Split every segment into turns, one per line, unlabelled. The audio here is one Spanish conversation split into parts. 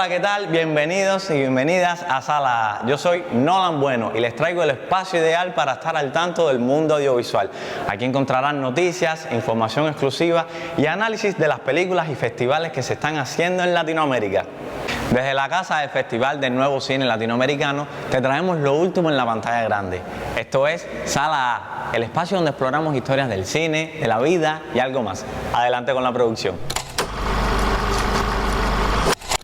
Hola, ¿qué tal? Bienvenidos y bienvenidas a Sala A. Yo soy Nolan Bueno y les traigo el espacio ideal para estar al tanto del mundo audiovisual. Aquí encontrarán noticias, información exclusiva y análisis de las películas y festivales que se están haciendo en Latinoamérica. Desde la casa del Festival del Nuevo Cine Latinoamericano te traemos lo último en la pantalla grande. Esto es Sala A, el espacio donde exploramos historias del cine, de la vida y algo más. Adelante con la producción.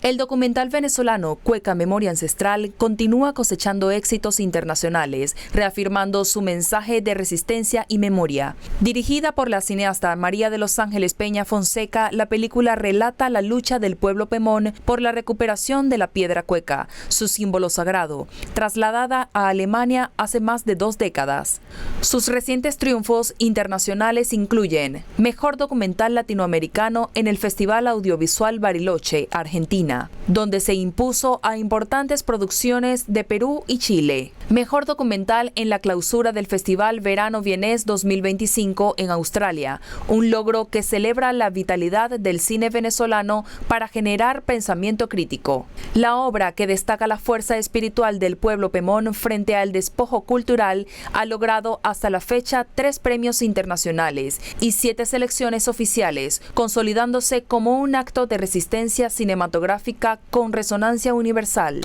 El documental venezolano Cueca, Memoria Ancestral continúa cosechando éxitos internacionales, reafirmando su mensaje de resistencia y memoria. Dirigida por la cineasta María de los Ángeles Peña Fonseca, la película relata la lucha del pueblo pemón por la recuperación de la piedra cueca, su símbolo sagrado, trasladada a Alemania hace más de 2 décadas. Sus recientes triunfos internacionales incluyen Mejor Documental Latinoamericano en el Festival Audiovisual Bariloche, Argentina, donde se impuso a importantes producciones de Perú y Chile. Mejor documental en la clausura del Festival Verano Vienés 2025 en Australia, un logro que celebra la vitalidad del cine venezolano para generar pensamiento crítico. La obra, que destaca la fuerza espiritual del pueblo pemón frente al despojo cultural, ha logrado hasta la fecha 3 premios internacionales y 7 selecciones oficiales, consolidándose como un acto de resistencia cinematográfica con resonancia universal.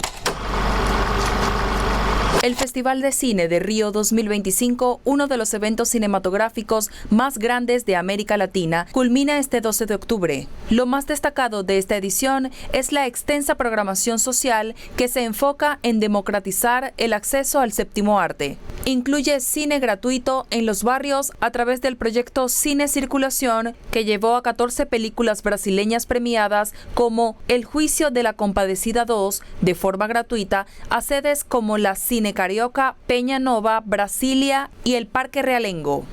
El Festival de Cine de Río 2025, uno de los eventos cinematográficos más grandes de América Latina, culmina este 12 de octubre. Lo más destacado de esta edición es la extensa programación social que se enfoca en democratizar el acceso al séptimo arte. Incluye cine gratuito en los barrios a través del proyecto Cine Circulación, que llevó a 14 películas brasileñas premiadas como El Juicio de la Compadecida 2 de forma gratuita a sedes como la Cine Carioca, Peña Nova, Brasilia y el Parque Realengo.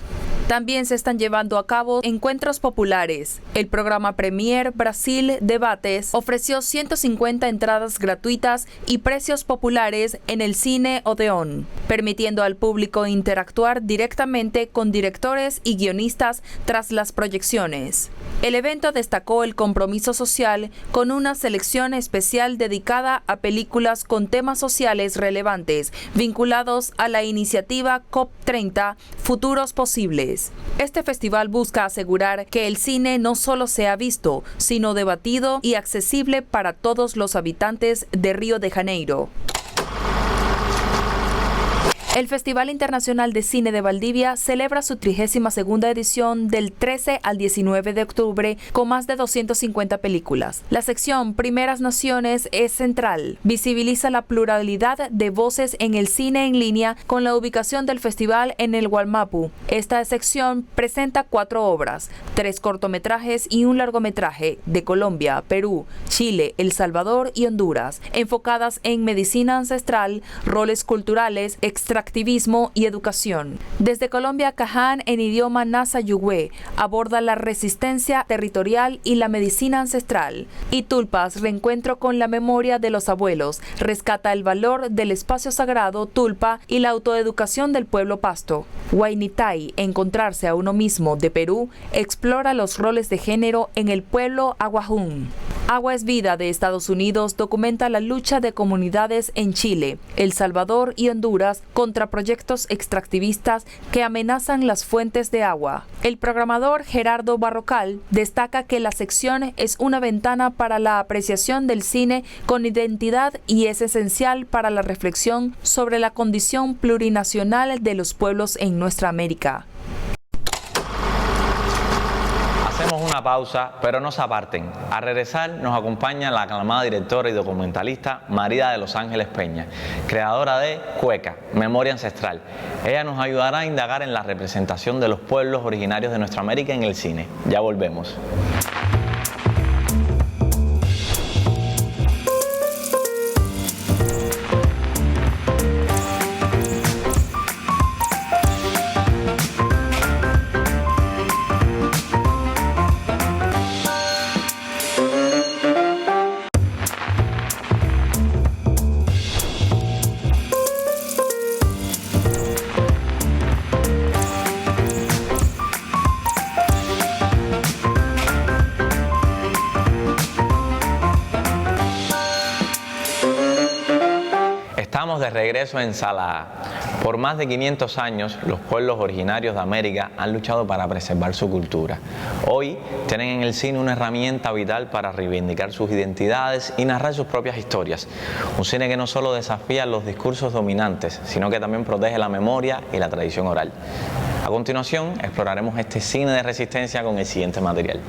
También se están llevando a cabo encuentros populares. El programa Premier Brasil Debates ofreció 150 entradas gratuitas y precios populares en el Cine Odeón, permitiendo al público interactuar directamente con directores y guionistas tras las proyecciones. El evento destacó el compromiso social con una selección especial dedicada a películas con temas sociales relevantes vinculados a la iniciativa COP30 Futuros Posibles. Este festival busca asegurar que el cine no solo sea visto, sino debatido y accesible para todos los habitantes de Río de Janeiro. El Festival Internacional de Cine de Valdivia celebra su 32ª edición del 13 al 19 de octubre con más de 250 películas. La sección Primeras Naciones es central. Visibiliza la pluralidad de voces en el cine en línea con la ubicación del festival en el Gualmapu. Esta sección presenta 4 obras, 3 cortometrajes y un largometraje de Colombia, Perú, Chile, El Salvador y Honduras, enfocadas en medicina ancestral, roles culturales, activismo y educación. Desde Colombia, Caján, en idioma Nasa Yugüe, aborda la resistencia territorial y la medicina ancestral. Y Tulpas, reencuentro con la memoria de los abuelos, rescata el valor del espacio sagrado Tulpa y la autoeducación del pueblo pasto. Huaynitai, encontrarse a uno mismo, de Perú, explora los roles de género en el pueblo Aguajún. Agua es Vida, de Estados Unidos, documenta la lucha de comunidades en Chile, El Salvador y Honduras contra proyectos extractivistas que amenazan las fuentes de agua. El programador Gerardo Barrocal destaca que la sección es una ventana para la apreciación del cine con identidad y es esencial para la reflexión sobre la condición plurinacional de los pueblos en nuestra América.
Hacemos una pausa, pero no se aparten. Al regresar nos acompaña la aclamada directora y documentalista María de los Ángeles Peña, creadora de Cueca, Memoria Ancestral. Ella nos ayudará a indagar en la representación de los pueblos originarios de nuestra América en el cine. Ya volvemos. de regreso en Sala A. Por más de 500 años, los pueblos originarios de América han luchado para preservar su cultura. Hoy tienen en el cine una herramienta vital para reivindicar sus identidades y narrar sus propias historias. Un cine que no solo desafía los discursos dominantes, sino que también protege la memoria y la tradición oral. A continuación, exploraremos este cine de resistencia con el siguiente material.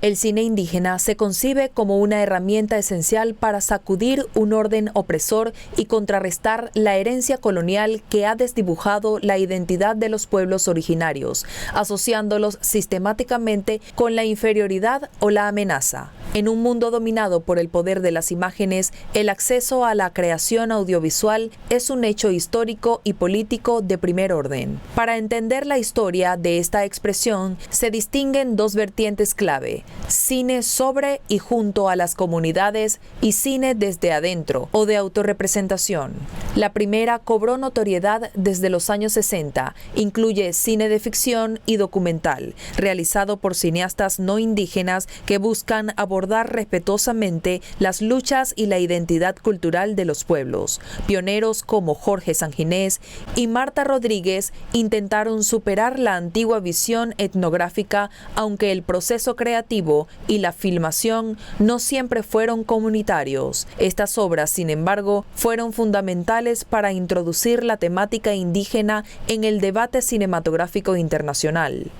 El cine indígena se concibe como una herramienta esencial para sacudir un orden opresor y contrarrestar la herencia colonial que ha desdibujado la identidad de los pueblos originarios, asociándolos sistemáticamente con la inferioridad o la amenaza. En un mundo dominado por el poder de las imágenes, el acceso a la creación audiovisual es un hecho histórico y político de primer orden. Para entender la historia de esta expresión, se distinguen dos vertientes clave: cine sobre y junto a las comunidades y cine desde adentro o de autorrepresentación. La primera cobró notoriedad desde los años 60, incluye cine de ficción y documental, realizado por cineastas no indígenas que buscan abordar respetuosamente las luchas y la identidad cultural de los pueblos. Pioneros como Jorge Sanginés y Marta Rodríguez intentaron superar la antigua visión etnográfica, aunque el proceso creativo y la filmación no siempre fueron comunitarios. Estas obras, sin embargo, fueron fundamentales para introducir la temática indígena en el debate cinematográfico internacional.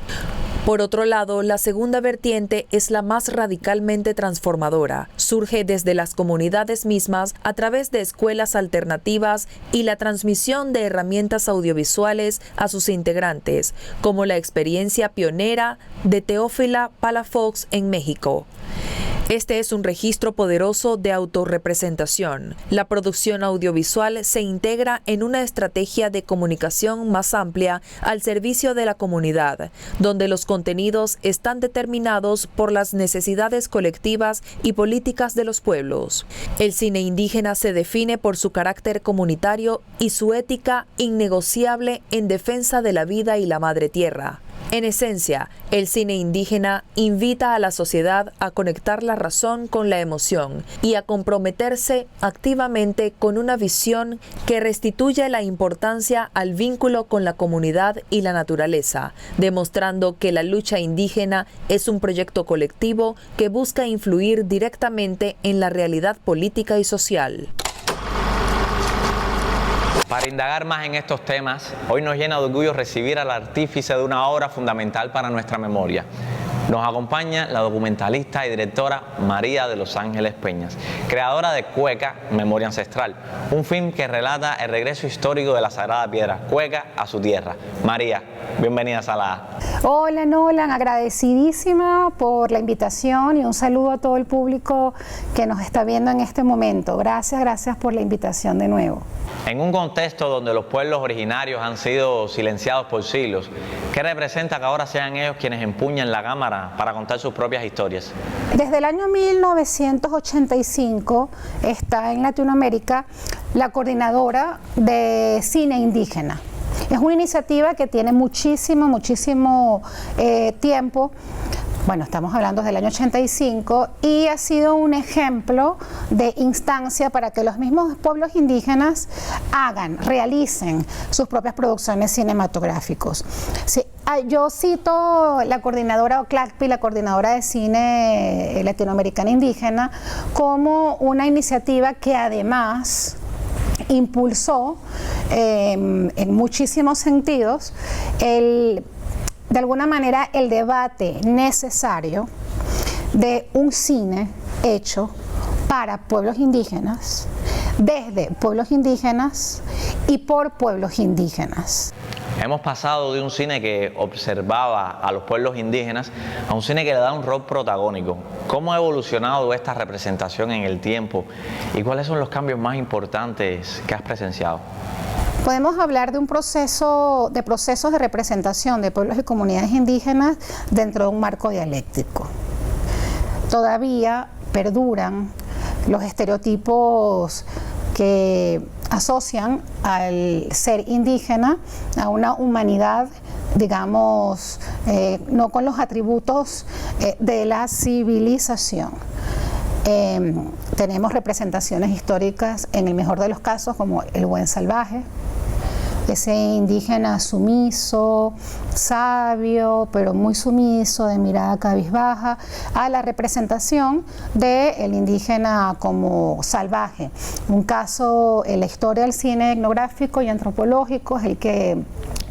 Por otro lado, la segunda vertiente es la más radicalmente transformadora. Surge desde las comunidades mismas a través de escuelas alternativas y la transmisión de herramientas audiovisuales a sus integrantes, como la experiencia pionera de Teófila Palafox en México. Este es un registro poderoso de autorrepresentación. La producción audiovisual se integra en una estrategia de comunicación más amplia al servicio de la comunidad, donde los contenidos están determinados por las necesidades colectivas y políticas de los pueblos. El cine indígena se define por su carácter comunitario y su ética innegociable en defensa de la vida y la madre tierra. En esencia, el cine indígena invita a la sociedad a conectar la razón con la emoción y a comprometerse activamente con una visión que restituye la importancia al vínculo con la comunidad y la naturaleza, demostrando que la lucha indígena es un proyecto colectivo que busca influir directamente en la realidad política y social.
Para indagar más en estos temas, hoy nos llena de orgullo recibir al artífice de una obra fundamental para nuestra memoria. Nos acompaña la documentalista y directora María de los Ángeles Peñas, creadora de Cueca, Memoria Ancestral, un film que relata el regreso histórico de la Sagrada Piedra Cueca a su tierra. María, bienvenida a Sala A.
Hola Nolan, agradecidísima por la invitación y un saludo a todo el público que nos está viendo en este momento. Gracias por la invitación de nuevo.
En un contexto donde los pueblos originarios han sido silenciados por siglos, ¿qué representa que ahora sean ellos quienes empuñan la cámara para contar sus propias historias?
Desde el año 1985 está en Latinoamérica la Coordinadora de Cine Indígena. Es una iniciativa que tiene muchísimo tiempo. Bueno, estamos hablando del año 85 y ha sido un ejemplo de instancia para que los mismos pueblos indígenas realicen sus propias producciones cinematográficas. Sí, yo cito la coordinadora OCLACPI, la coordinadora de cine latinoamericana indígena, como una iniciativa que además impulsó en muchísimos sentidos de alguna manera el debate necesario de un cine hecho para pueblos indígenas, desde pueblos indígenas y por pueblos indígenas.
Hemos pasado de un cine que observaba a los pueblos indígenas a un cine que le da un rol protagónico. ¿Cómo ha evolucionado esta representación en el tiempo y cuáles son los cambios más importantes que has presenciado?
Podemos hablar de procesos de representación de pueblos y comunidades indígenas dentro de un marco dialéctico. Todavía perduran los estereotipos que asocian al ser indígena a una humanidad, digamos, no con los atributos de la civilización. Tenemos representaciones históricas, en el mejor de los casos, como el buen salvaje, ese indígena sumiso, sabio, pero muy sumiso, de mirada cabizbaja, a la representación del indígena como salvaje. Un caso en la historia del cine etnográfico y antropológico es el que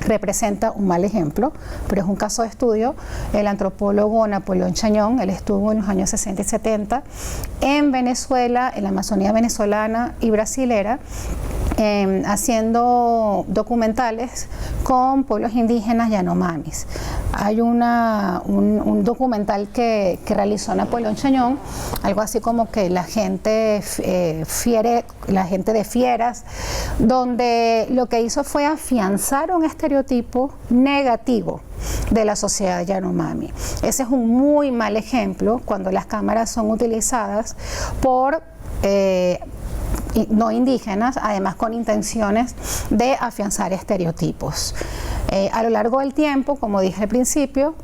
representa un mal ejemplo, pero es un caso de estudio. El antropólogo Napoleón Chañón, él estuvo en los años 60 y 70 en Venezuela, en la Amazonía venezolana y brasilera, haciendo documentales con pueblos indígenas yanomamis. Hay un documental que realizó Napoleón Chañón, algo así como que la gente de Fieras, donde lo que hizo fue afianzar un estereotipo negativo de la sociedad yanomami. Ese es un muy mal ejemplo cuando las cámaras son utilizadas por no indígenas, además con intenciones de afianzar estereotipos. A lo largo del tiempo, como dije al principio,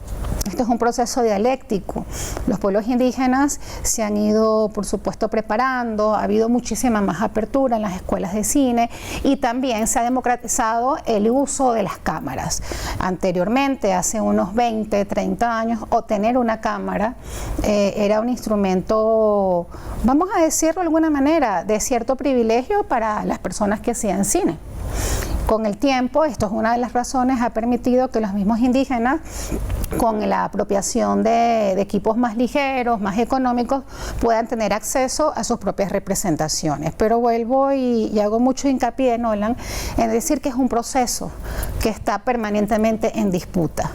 esto es un proceso dialéctico. Los pueblos indígenas se han ido, por supuesto, preparando, ha habido muchísima más apertura en las escuelas de cine y también se ha democratizado el uso de las cámaras. Anteriormente, hace unos 20, 30 años, obtener una cámara era un instrumento, vamos a decirlo de alguna manera, de cierto privilegio para las personas que hacían cine. Con el tiempo, esto es una de las razones, ha permitido que los mismos indígenas, con la apropiación de equipos más ligeros, más económicos, puedan tener acceso a sus propias representaciones. Pero vuelvo y hago mucho hincapié, Nolan, en decir que es un proceso que está permanentemente en disputa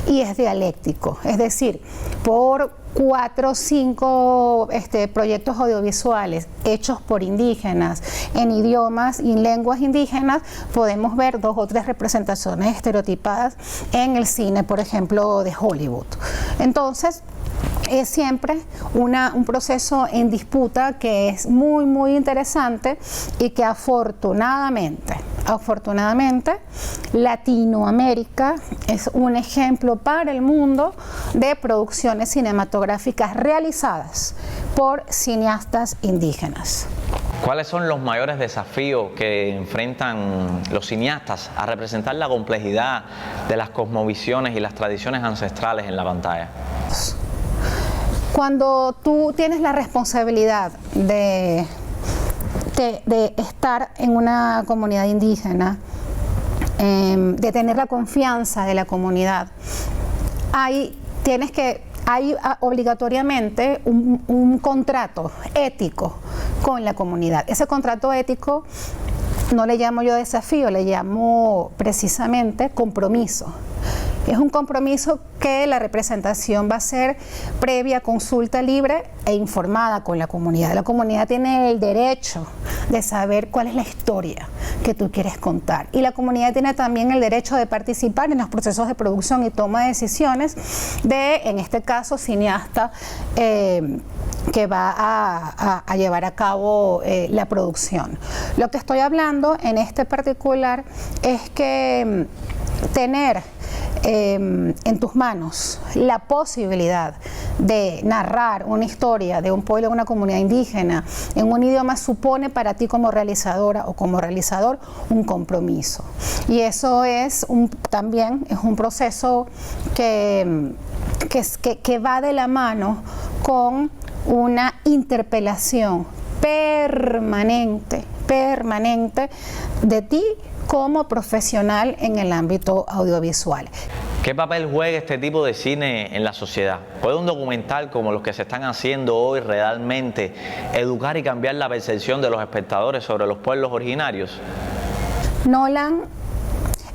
y es dialéctico. Es decir, por 4 o 5 proyectos audiovisuales hechos por indígenas en idiomas y en lenguas indígenas, podemos ver 2 o 3 representaciones estereotipadas en el cine, por ejemplo, de Hollywood. Entonces, es siempre un proceso en disputa que es muy, muy interesante y que afortunadamente, Latinoamérica es un ejemplo para el mundo de producciones cinematográficas realizadas por cineastas indígenas.
¿Cuáles son los mayores desafíos que enfrentan los cineastas a representar la complejidad de las cosmovisiones y las tradiciones ancestrales en la pantalla?
Cuando tú tienes la responsabilidad de estar en una comunidad indígena, de tener la confianza de la comunidad, hay obligatoriamente un contrato ético con la comunidad. Ese contrato ético no le llamo yo desafío, le llamo precisamente compromiso. Es un compromiso que la representación va a ser previa consulta libre e informada con la comunidad. La comunidad tiene el derecho de saber cuál es la historia que tú quieres contar. Y la comunidad tiene también el derecho de participar en los procesos de producción y toma de decisiones de, en este caso, cineasta que va a llevar a cabo la producción. Lo que estoy hablando en este particular es que tener en tus manos la posibilidad de narrar una historia de un pueblo, de una comunidad indígena en un idioma supone para ti como realizadora o como realizador un compromiso, y eso es también es un proceso que va de la mano con una interpelación permanente de ti como profesional en el ámbito audiovisual.
¿Qué papel juega este tipo de cine en la sociedad? ¿Puede un documental como los que se están haciendo hoy realmente educar y cambiar la percepción de los espectadores sobre los pueblos originarios?
Nolan,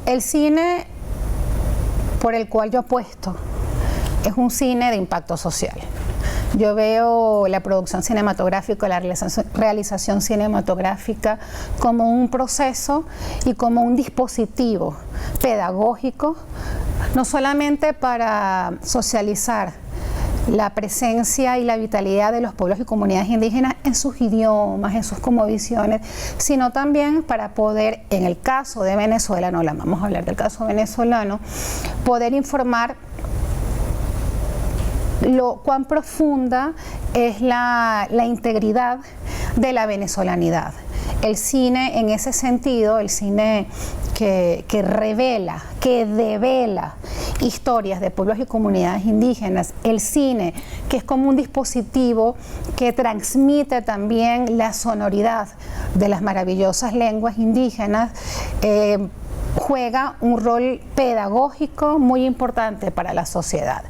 el cine por el cual yo apuesto es un cine de impacto social. Yo veo la producción cinematográfica, la realización cinematográfica como un proceso y como un dispositivo pedagógico, no solamente para socializar la presencia y la vitalidad de los pueblos y comunidades indígenas en sus idiomas, en sus cosmovisiones, sino también para poder, en el caso de Venezuela, vamos a hablar del caso venezolano, poder informar cuán profunda es la integridad de la venezolanidad. El cine, en ese sentido, el cine que revela, que devela historias de pueblos y comunidades indígenas, el cine que es como un dispositivo que transmite también la sonoridad de las maravillosas lenguas indígenas, juega un rol pedagógico muy importante para la sociedad.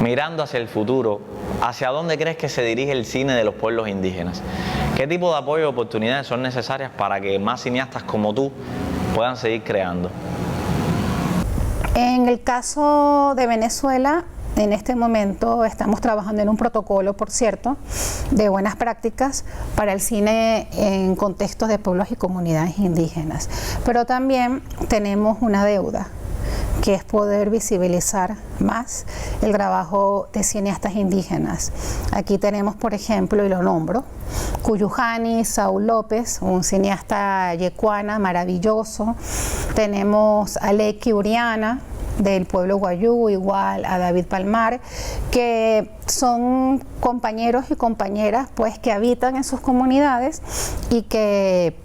Mirando hacia el futuro, ¿hacia dónde crees que se dirige el cine de los pueblos indígenas? ¿Qué tipo de apoyo y oportunidades son necesarias para que más cineastas como tú puedan seguir creando?
En el caso de Venezuela, en este momento estamos trabajando en un protocolo, por cierto, de buenas prácticas para el cine en contextos de pueblos y comunidades indígenas. Pero también tenemos una deuda, que es poder visibilizar más el trabajo de cineastas indígenas. Aquí tenemos, por ejemplo, y lo nombro, Cuyujani Saúl López, un cineasta yecuana maravilloso. Tenemos a Leki Uriana, del pueblo Guayú, igual a David Palmar, que son compañeros y compañeras pues que habitan en sus comunidades y que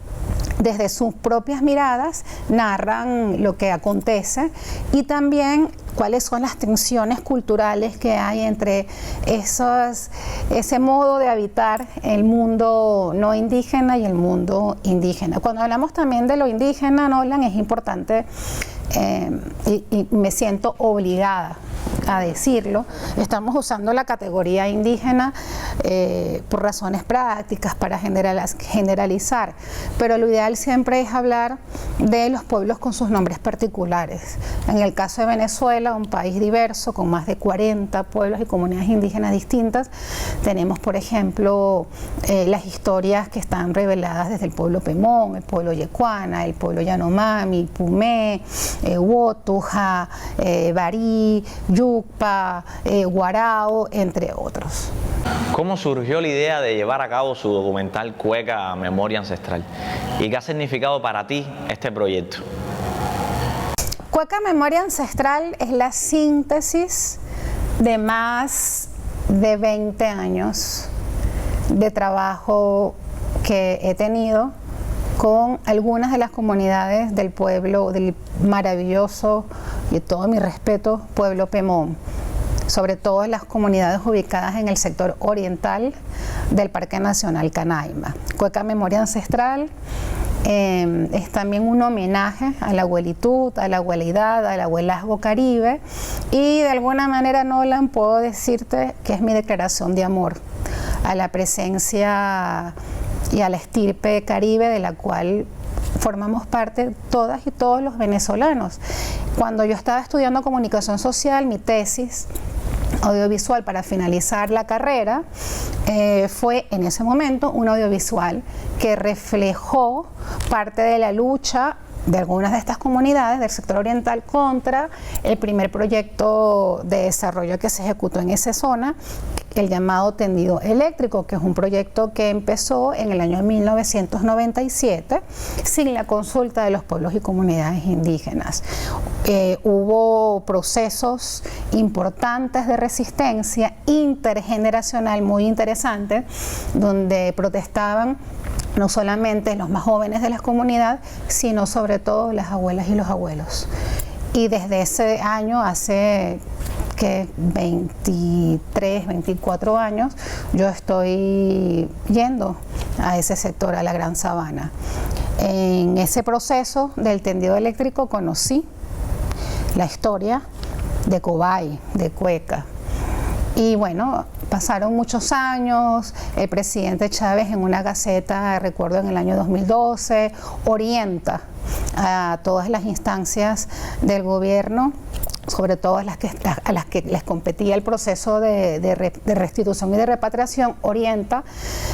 desde sus propias miradas narran lo que acontece y también cuáles son las tensiones culturales que hay entre ese modo de habitar el mundo no indígena y el mundo indígena. Cuando hablamos también de lo indígena, Nolan, es importante y me siento obligada a decirlo, estamos usando la categoría indígena por razones prácticas, para generalizar, pero lo ideal siempre es hablar de los pueblos con sus nombres particulares. En el caso de Venezuela, un país diverso, con más de 40 pueblos y comunidades indígenas distintas, tenemos, por ejemplo, las historias que están reveladas desde el pueblo Pemón, el pueblo Yecuana, el pueblo Yanomami, Pumé, Wotuja, Barí, Yucpa, Guarao, entre otros.
¿Cómo surgió la idea de llevar a cabo su documental Cueca Memoria Ancestral? ¿Y qué ha significado para ti este proyecto?
Cueca Memoria Ancestral es la síntesis de más de 20 años de trabajo que he tenido con algunas de las comunidades del pueblo, del maravilloso y todo mi respeto, pueblo Pemón, sobre todo las comunidades ubicadas en el sector oriental del Parque Nacional Canaima. Cueca Memoria Ancestral es también un homenaje a la abuelitud, a la abuelidad, al abuelazgo caribe y de alguna manera, Nolan, puedo decirte que es mi declaración de amor a la presencia y a la estirpe caribe de la cual formamos parte todas y todos los venezolanos. Cuando yo estaba estudiando comunicación social, mi tesis audiovisual para finalizar la carrera fue en ese momento un audiovisual que reflejó parte de la lucha de algunas de estas comunidades del sector oriental contra el primer proyecto de desarrollo que se ejecutó en esa zona, el llamado tendido eléctrico, que es un proyecto que empezó en el año 1997 sin la consulta de los pueblos y comunidades indígenas. Hubo procesos importantes de resistencia intergeneracional muy interesantes, donde protestaban no solamente los más jóvenes de la comunidad, sino sobre todo las abuelas y los abuelos. Y desde ese año, hace que 23, 24 años, yo estoy yendo a ese sector, a la Gran Sabana. En ese proceso del tendido eléctrico conocí la historia de Cobay, de Cueca. Y bueno, pasaron muchos años, el presidente Chávez en una gaceta, recuerdo en el año 2012, orienta a todas las instancias del gobierno, sobre todo a las que les competía el proceso de restitución y de repatriación, orienta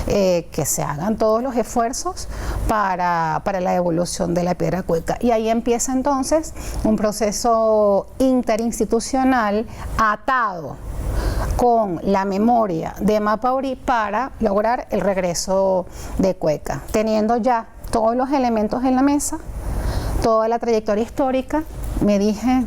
que se hagan todos los esfuerzos para la devolución de la piedra cueca. Y ahí empieza entonces un proceso interinstitucional atado con la memoria de Mapaurí para lograr el regreso de Cueca. Teniendo ya todos los elementos en la mesa, toda la trayectoria histórica, me dije,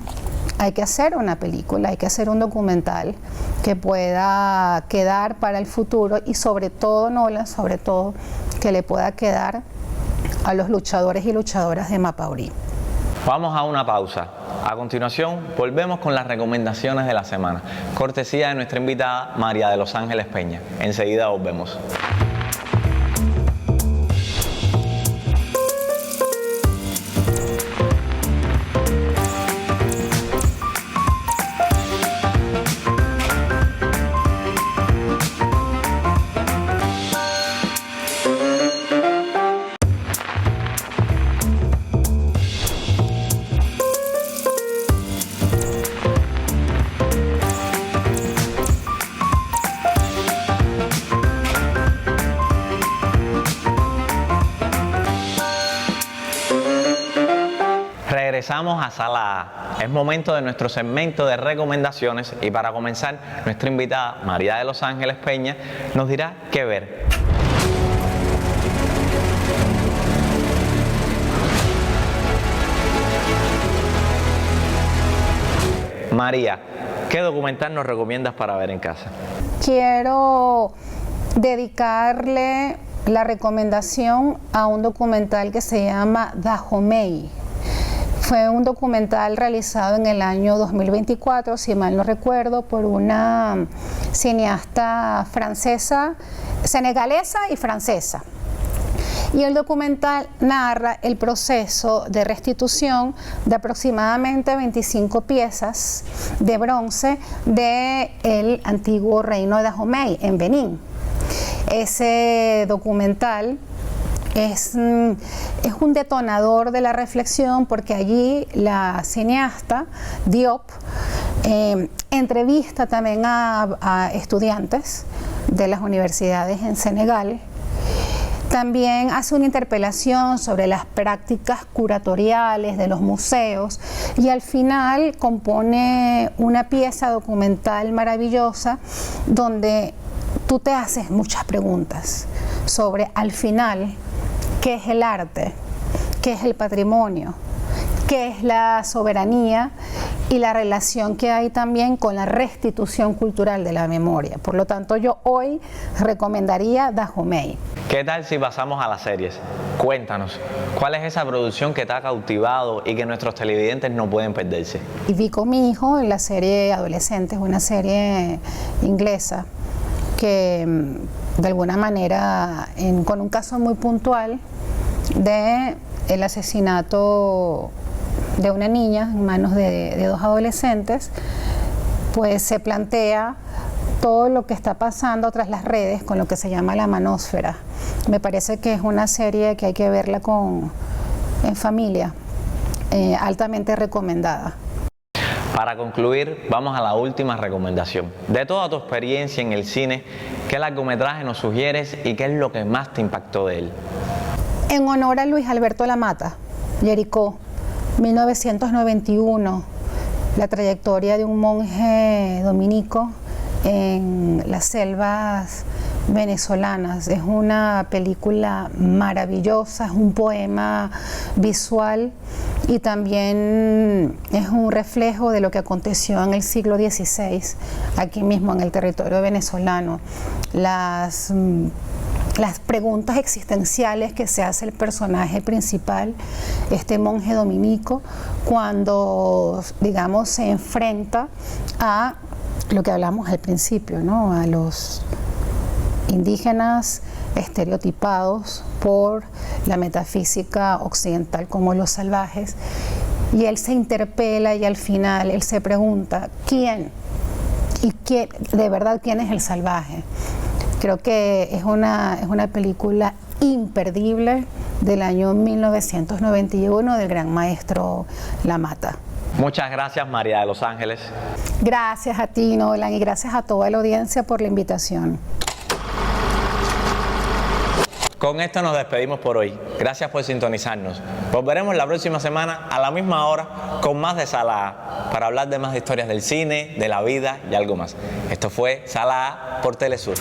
hay que hacer una película, hay que hacer un documental que pueda quedar para el futuro y sobre todo, Nolan, sobre todo, que le pueda quedar a los luchadores y luchadoras de Mapaurí.
Vamos a una pausa. A continuación, volvemos con las recomendaciones de la semana, cortesía de nuestra invitada María de los Ángeles Peña. Enseguida volvemos. Regresamos a Sala A. Es momento de nuestro segmento de recomendaciones y para comenzar, nuestra invitada María de los Ángeles Peña nos dirá qué ver. María, ¿qué documental nos recomiendas para ver en casa?
Quiero dedicarle la recomendación a un documental que se llama Dahomey. Fue un documental realizado en el año 2024, si mal no recuerdo, por una cineasta francesa, senegalesa y francesa. Y el documental narra el proceso de restitución de aproximadamente 25 piezas de bronce del antiguo reino de Dahomey en Benín. Ese documental es un detonador de la reflexión porque allí la cineasta Diop entrevista también a estudiantes de las universidades en Senegal. También hace una interpelación sobre las prácticas curatoriales de los museos y al final compone una pieza documental maravillosa donde tú te haces muchas preguntas sobre al final qué es el arte, qué es el patrimonio, qué es la soberanía y la relación que hay también con la restitución cultural de la memoria. Por lo tanto, yo hoy recomendaría Dahomey.
¿Qué tal si pasamos a las series? Cuéntanos, ¿cuál es esa producción que te ha cautivado y que nuestros televidentes no pueden perderse?
Y vi con mi hijo en la serie Adolescentes, una serie inglesa que de alguna manera, con un caso muy puntual del asesinato de una niña en manos de dos adolescentes, pues se plantea todo lo que está pasando tras las redes con lo que se llama la manósfera. Me parece que es una serie que hay que verla en familia, altamente recomendada.
Para concluir, vamos a la última recomendación. De toda tu experiencia en el cine, ¿qué largometraje nos sugieres y qué es lo que más te impactó de él?
En honor a Luis Alberto Lamata, Jericó, 1991, la trayectoria de un monje dominico en las selvas venezolanas. Es una película maravillosa, es un poema visual y también es un reflejo de lo que aconteció en el siglo XVI, aquí mismo en el territorio venezolano. Las preguntas existenciales que se hace el personaje principal, este monje dominico, cuando, digamos, se enfrenta a lo que hablamos al principio, ¿no? A los indígenas estereotipados por la metafísica occidental como los salvajes, y él se interpela y al final él se pregunta ¿quién? ¿Y qué, de verdad quién es el salvaje? Creo que es una película imperdible del año 1991 del gran maestro Lamata.
Muchas gracias, María de los Ángeles.
Gracias a ti, Nolan, y gracias a toda la audiencia por la invitación.
Con esto nos despedimos por hoy. Gracias por sintonizarnos. Volveremos la próxima semana a la misma hora con más de Sala A para hablar de más historias del cine, de la vida y algo más. Esto fue Sala A por Telesur.